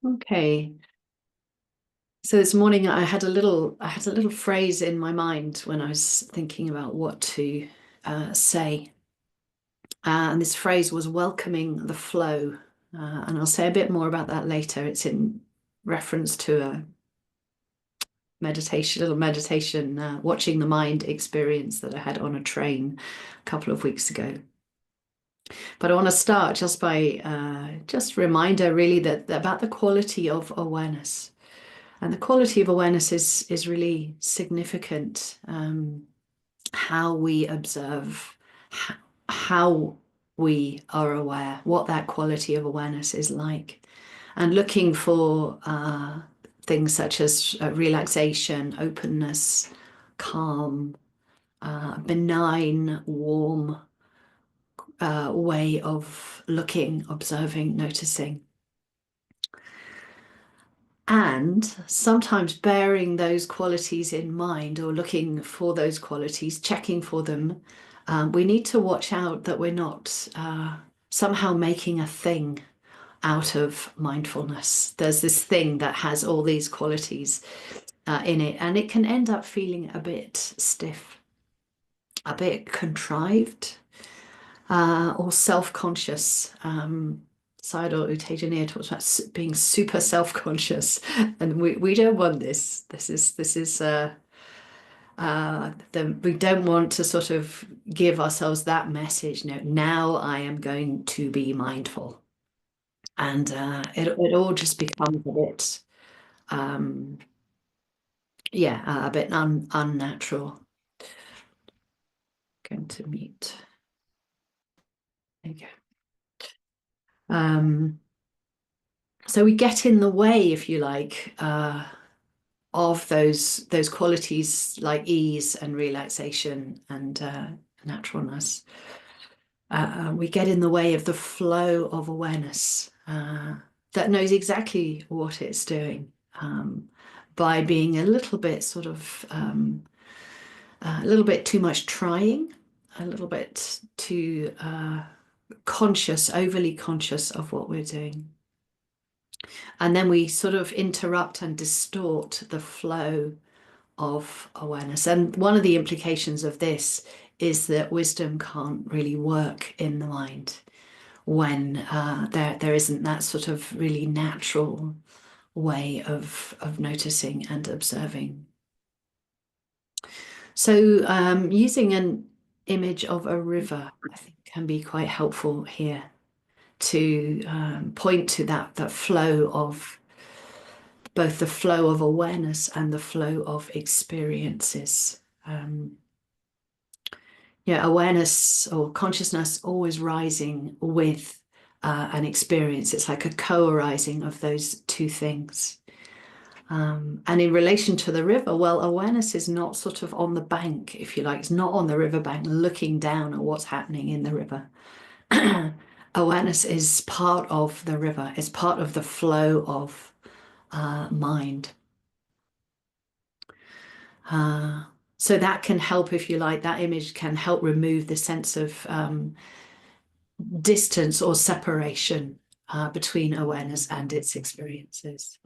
Okay. So this morning I had a little phrase in my mind when I was thinking about what to say. And this phrase was welcoming the flow. And I'll say a bit more about that later. It's in reference to a little meditation, watching the mind experience that I had on a train a couple of weeks ago. But I want to start just by just reminder really that about the quality of awareness. And the quality of awareness is really significant. How we observe, how we are aware, what that quality of awareness is like, and looking for things such as relaxation, openness, calm, benign, warm way of looking, observing, noticing. And sometimes bearing those qualities in mind or looking for those qualities, checking for them, we need to watch out that we're not somehow making a thing out of mindfulness. There's this thing that has all these qualities in it, and it can end up feeling a bit stiff, a bit contrived, or self-conscious. Sayadaw U Tejaniya talks about being super self-conscious, and we don't want this. We don't want to sort of give ourselves that message. No, now I am going to be mindful, and it all just becomes a bit, um, yeah, a bit unnatural. Going to mute. There you go. So we get in the way, if you like, of those qualities like ease and relaxation and naturalness. We get in the way of the flow of awareness that knows exactly what it's doing, by being a little bit sort of a little bit too much trying, a little bit too conscious, overly conscious of what we're doing. And then we sort of interrupt and distort the flow of awareness. And one of the implications of this is that wisdom can't really work in the mind when there isn't that sort of really natural way of noticing and observing. So using an image of a river, I think, can be quite helpful here to point to that flow of both the flow of awareness and the flow of experiences. Awareness or consciousness always rising with an experience. It's like a co-arising of those two things. And in relation to the river, well, awareness is not sort of on the bank, if you like. It's not on the riverbank looking down at what's happening in the river. Awareness is part of the river. It's part of the flow of mind. So that can help, if you like, that image can help remove the sense of distance or separation between awareness and its experiences.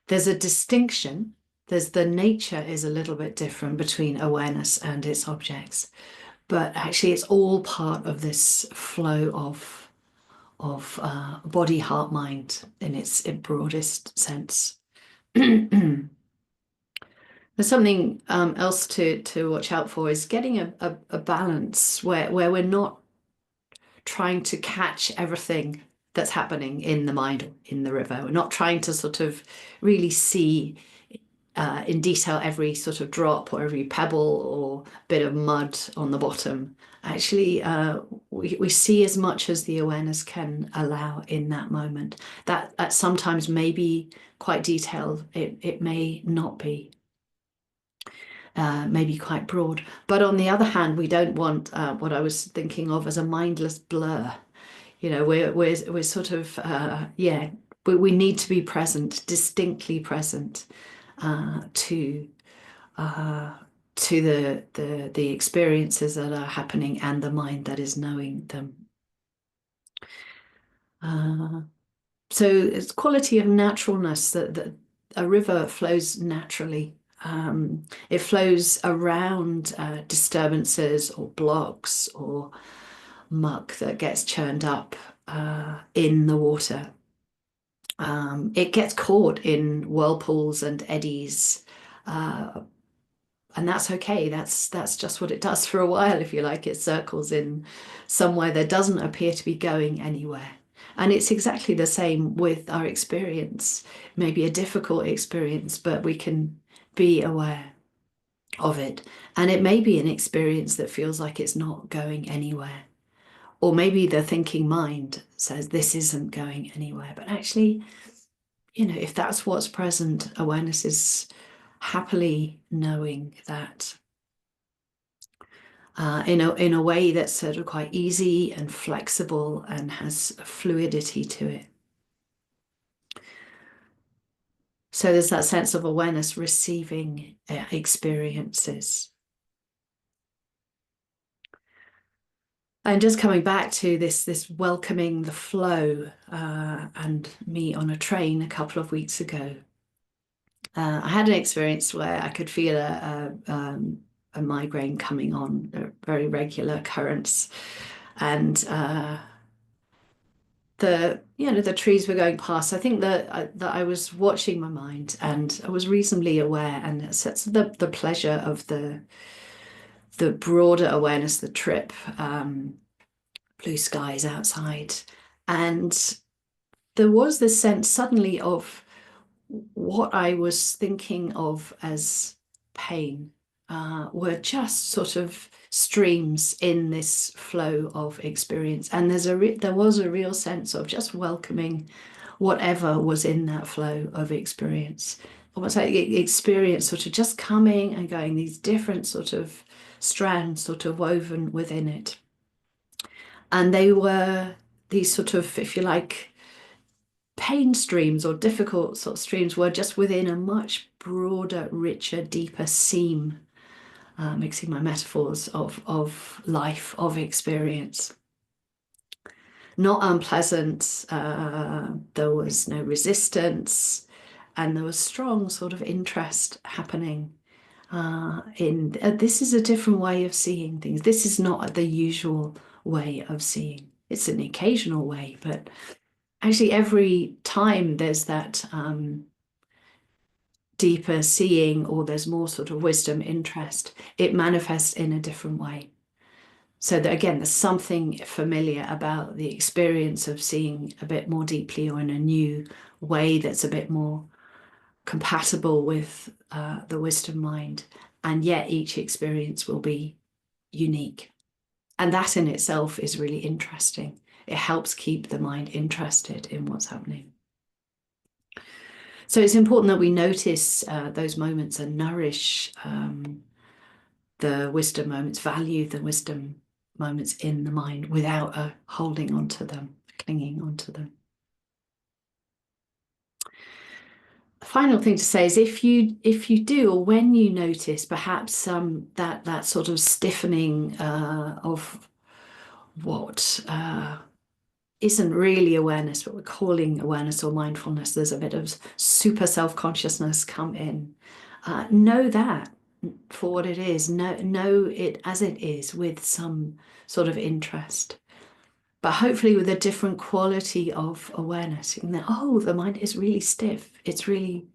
There's a distinction. The nature is a little bit different between awareness and its objects, but actually it's all part of this flow of body, heart, mind in its broadest sense. There's something else to watch out for is getting a balance where we're not trying to catch everything that's happening in the mind, in the river. We're not trying to sort of really see in detail every sort of drop or every pebble or bit of mud on the bottom. Actually, we see as much as the awareness can allow in that moment. That sometimes may be quite detailed. It may not be. Maybe quite broad. But on the other hand, we don't want what I was thinking of as a mindless blur. We're sort of we need to be present, distinctly present to the experiences that are happening and the mind that is knowing them. So it's quality of naturalness, that a river flows naturally. It flows around disturbances or blocks or muck that gets churned up in the water. It gets caught in whirlpools and eddies, and that's okay. That's just what it does for a while, if you like. It circles in somewhere that doesn't appear to be going anywhere. And it's exactly the same with our experience. Maybe a difficult experience, but we can be aware of it. And it may be an experience that feels like it's not going anywhere. Or maybe the thinking mind says this isn't going anywhere. But actually, if that's what's present, awareness is happily knowing that in a way that's sort of quite easy and flexible and has fluidity to it. So there's that sense of awareness receiving experiences. And just coming back to this welcoming the flow and me on a train a couple of weeks ago. I had an experience where I could feel a migraine coming on, a very regular occurrence, and the trees were going past. I think that I was watching my mind, and I was reasonably aware, and it's the pleasure of the broader awareness, the trip, blue skies outside, and there was this sense suddenly of what I was thinking of as pain were just sort of streams in this flow of experience. And there was a real sense of just welcoming whatever was in that flow of experience. Almost like experience sort of just coming and going, these different sort of strands sort of woven within it. And they were these sort of, if you like, pain streams or difficult sort of streams were just within a much broader, richer, deeper seam, mixing my metaphors of life, of experience. Not unpleasant, there was no resistance, and there was strong sort of interest happening in this is a different way of seeing things. This is not the usual way of seeing. It's an occasional way, but actually every time there's that deeper seeing, or there's more sort of wisdom, interest, it manifests in a different way. So that again, there's something familiar about the experience of seeing a bit more deeply or in a new way that's a bit more compatible with the wisdom mind. And yet each experience will be unique. And that in itself is really interesting. It helps keep the mind interested in what's happening. So it's important that we notice those moments and nourish the wisdom moments, value the wisdom moments in the mind without holding onto them, clinging onto them. The final thing to say is if you do, or when you notice perhaps that sort of stiffening of what isn't really awareness, but we're calling awareness or mindfulness, there's a bit of super self-consciousness come in. Know that for what it is. Know it as it is with some sort of interest, but hopefully with a different quality of awareness. And that, oh, the mind is really stiff. It's really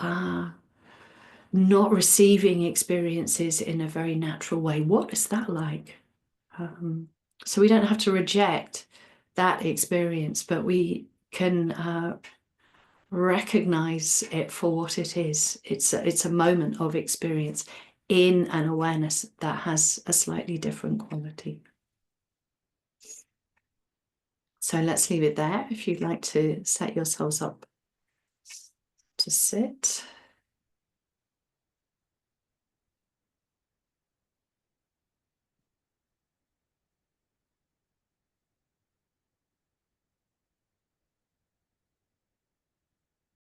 not receiving experiences in a very natural way. What is that like? So we don't have to reject that experience, but we can recognize it for what it is. It's a moment of experience in an awareness that has a slightly different quality. So let's leave it there. If you'd like to set yourselves up to sit.